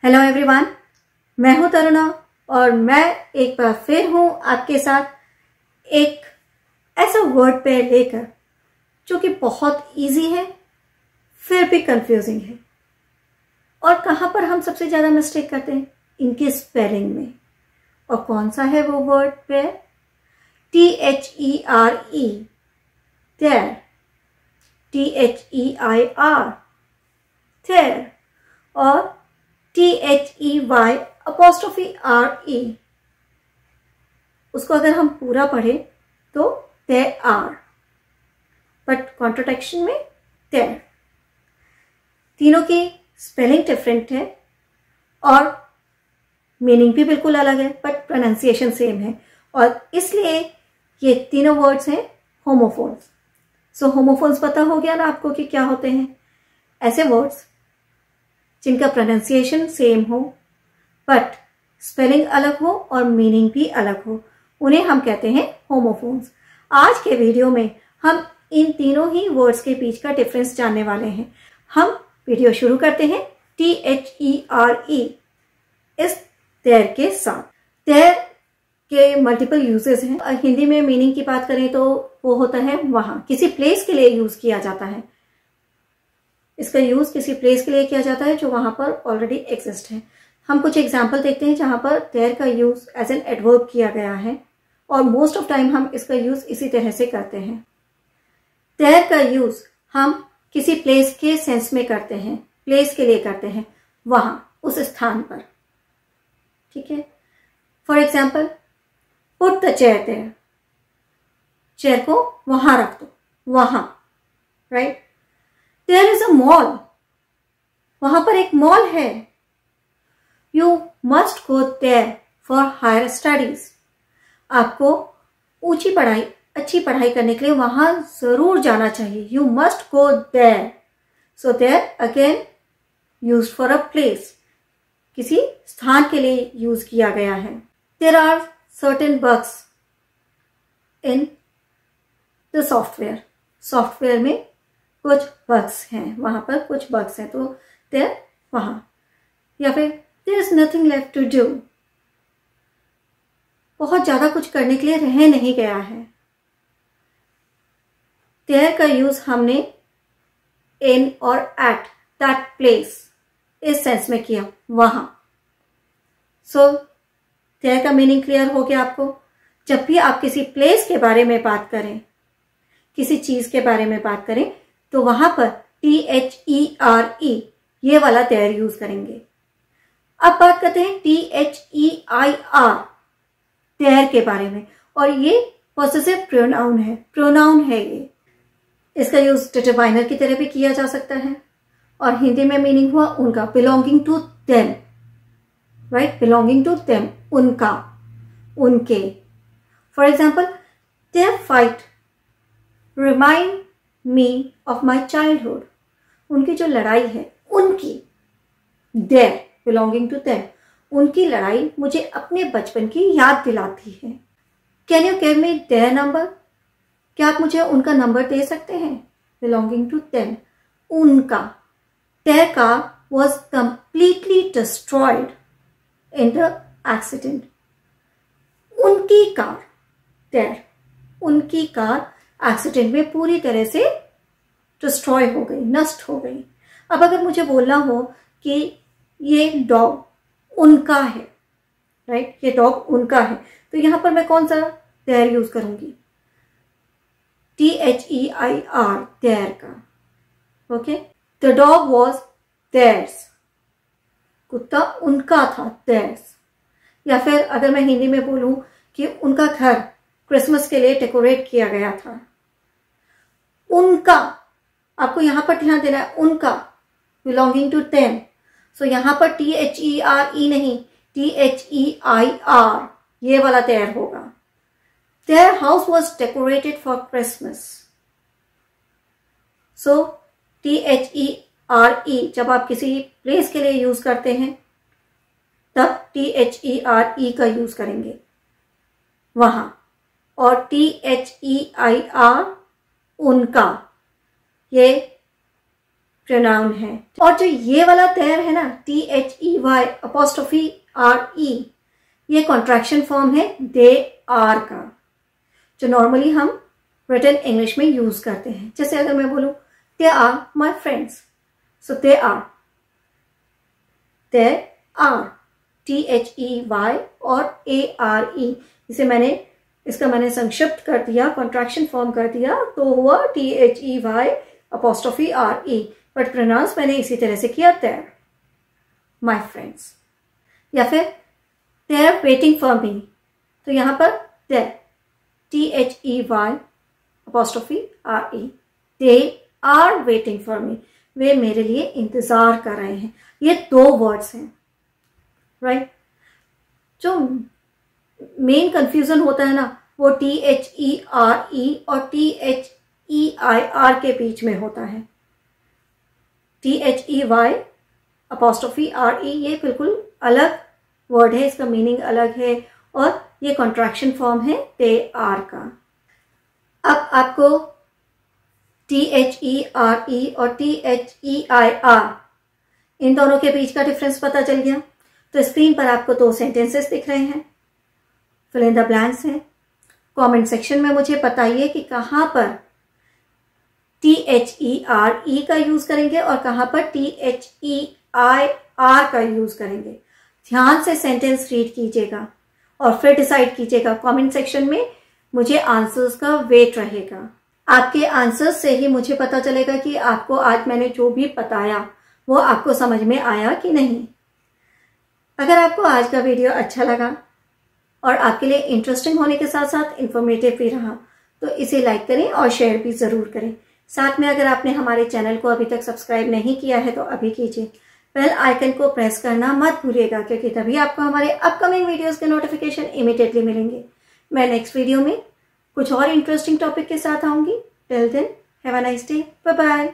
Hello everyone, मैं हूं तरुणा और मैं एक बार फिर हूं आपके साथ एक ऐसा वर्ड पेयर लेकर जो कि बहुत इजी है फिर भी कंफ्यूजिंग है। और कहां पर हम सबसे ज्यादा मिस्टेक करते हैं? इनके स्पेलिंग में। और कौन सा है वो word pair? THERE, there, THEIR, there, और THEY''RE। उसको अगर हम पूरा पढ़े तो there are, बट कॉन्ट्रडिक्शन में there। तीनों की स्पेलिंग डिफरेंट है और मीनिंग भी बिल्कुल अलग है, बट प्रोनाउंसिएशन सेम है। और इसलिए ये तीनों वर्ड्स हैं होमोफोन्स। सो होमोफोन्स पता हो गया ना आपको कि क्या होते हैं? ऐसे वर्ड्स जिनका प्रोनाउंसिएशन सेम हो बट स्पेलिंग अलग हो और मीनिंग भी अलग हो, उन्हें हम कहते हैं होमोफोन्स। आज के वीडियो में हम इन तीनों ही वर्ड्स के बीच का डिफरेंस जानने वाले हैं। हम वीडियो शुरू करते हैं THERE इस देयर के साथ। देयर के मल्टीपल यूजेस हैं। हिंदी में मीनिंग की बात करें तो वो होता है वहां, किसी प्लेस के लिए यूज किया जाता है। इसका यूज किसी प्लेस के लिए किया जाता है जो वहां पर ऑलरेडी एग्जिस्ट है। हम कुछ एग्जाम्पल देखते हैं जहां पर देयर का यूज एज एन एडवर्ब किया गया है और मोस्ट ऑफ टाइम हम इसका यूज इसी तरह से करते हैं। देयर का यूज हम किसी प्लेस के सेंस में करते हैं, प्लेस के लिए करते हैं, वहां, उस स्थान पर। ठीक है। For example, put the chair there, chair को वहां रख दो, वहां, right. There is a mall, वहां पर एक मॉल है। You must go there for higher studies, आपको ऊंची पढ़ाई, अच्छी पढ़ाई करने के लिए वहां जरूर जाना चाहिए। You must go there. So there again used for a place, किसी स्थान के लिए यूज किया गया है। There are certain bugs in the software, software में कुछ बग्स हैं, वहां पर कुछ बग्स हैं, तो देयर वहां। या फिर there is nothing left to do, बहुत ज्यादा कुछ करने के लिए रह नहीं गया है। देयर का यूज हमने इन और एट दैट प्लेस इस सेंस में किया, वहां। सो देयर का मीनिंग क्लियर हो गया आपको। जब भी आप किसी प्लेस के बारे में बात करें, किसी चीज के बारे में बात करें, तो वहां पर THERE ये वाला देयर यूज करेंगे। अब बात करते हैं THEIR देयर के बारे में, और ये पॉसेसिव प्रोनाउन है, प्रोनाउन है ये। इसका यूज डिटरमाइनर की तरह भी किया जा सकता है और हिंदी में मीनिंग हुआ उनका, belonging to them, right, belonging to them, उनका, उनके। For example, their fight remind me of my childhood, उनकी जो लड़ाई है, उनकी, देयर बिलोंगिंग टू देम, उनकी लड़ाई मुझे अपने बचपन की याद दिलाती है। Can you give me their number, क्या आप मुझे उनका नंबर दे सकते हैं? बिलोंगिंग टू देम, उनका। Their car was completely destroyed in the accident, उनकी कार, देयर, उनकी कार एक्सीडेंट में पूरी तरह से डिस्ट्रॉय हो गई, नष्ट हो गई। अब अगर मुझे बोलना हो कि ये डॉग उनका है, राइट, ये डॉग उनका है, तो यहां पर मैं कौन सा देयर यूज करूंगी? THEIR, देयर का। Okay. The dog was theirs, कुत्ता उनका था, देयर्स। या फिर अगर मैं हिंदी में बोलूं कि उनका घर क्रिसमस के लिए डेकोरेट किया गया था, उनका, आपको यहां पर ध्यान देना है, उनका, बिलोंगिंग टू देम। सो यहां पर THERE नहीं, THEIR ये वाला देयर होगा। Their house was decorated for Christmas. So THERE जब आप किसी प्लेस के लिए यूज करते हैं तब THERE का यूज करेंगे वहां, और THEIR उनका, ये प्रोनाउन है। और जो ये वाला देयर है ना, THEY', ये कॉन्ट्रैक्शन फॉर्म है दे आर का, जो नॉर्मली हम रिटन इंग्लिश में यूज करते हैं। जैसे अगर मैं बोलूं they are my friends, so they are, THEY और ARE, इसका मैंने संक्षिप्त कर दिया, कॉन्ट्रैक्शन फॉर्म कर दिया, तो हुआ THEY''RE, बट प्रोनाउंस मैंने इसी तरह से किया देयर माई फ्रेंड्स। या फिर they are waiting for me, तो यहां पर there THEY''RE, they are waiting for me, वे मेरे लिए इंतजार कर रहे हैं। ये 2 वर्ड्स हैं, राइट। जो मेन कंफ्यूजन होता है ना, वो THERE और THEIR के बीच में होता है। THEY''RE ये बिल्कुल अलग वर्ड है, इसका मीनिंग अलग है, और ये कॉन्ट्रैक्शन फॉर्म है दे आर का। अब आपको THERE और THEIR इन दोनों के बीच का डिफरेंस पता चल गया। तो स्क्रीन पर आपको 2 सेंटेंसेस दिख रहे हैं, फिल इन द ब्लैंक्स हैं। कमेंट सेक्शन में मुझे बताइए कि कहां पर THERE का यूज करेंगे और कहां पर THEIR का यूज करेंगे। ध्यान से सेंटेंस रीड कीजिएगा और फिर डिसाइड कीजिएगा। कमेंट सेक्शन में मुझे आंसर्स का वेट रहेगा। आपके आंसर्स से ही मुझे पता चलेगा कि आपको आज मैंने जो भी बताया वो आपको समझ में आया कि नहीं। अगर आपको आज का वीडियो अच्छा लगा और आपके लिए इंटरेस्टिंग होने के साथ साथ इंफॉर्मेटिव भी रहा, तो इसे लाइक करें और शेयर भी जरूर करें। साथ में अगर आपने हमारे चैनल को अभी तक सब्सक्राइब नहीं किया है तो अभी कीजिए। बेल आइकन को प्रेस करना मत भूलिएगा, क्योंकि तभी आपको हमारे अपकमिंग वीडियोस के नोटिफिकेशन इमीडिएटली मिलेंगे। मैं नेक्स्ट वीडियो में कुछ और इंटरेस्टिंग टॉपिक के साथ आऊंगी। Till then have a nice day, bye bye.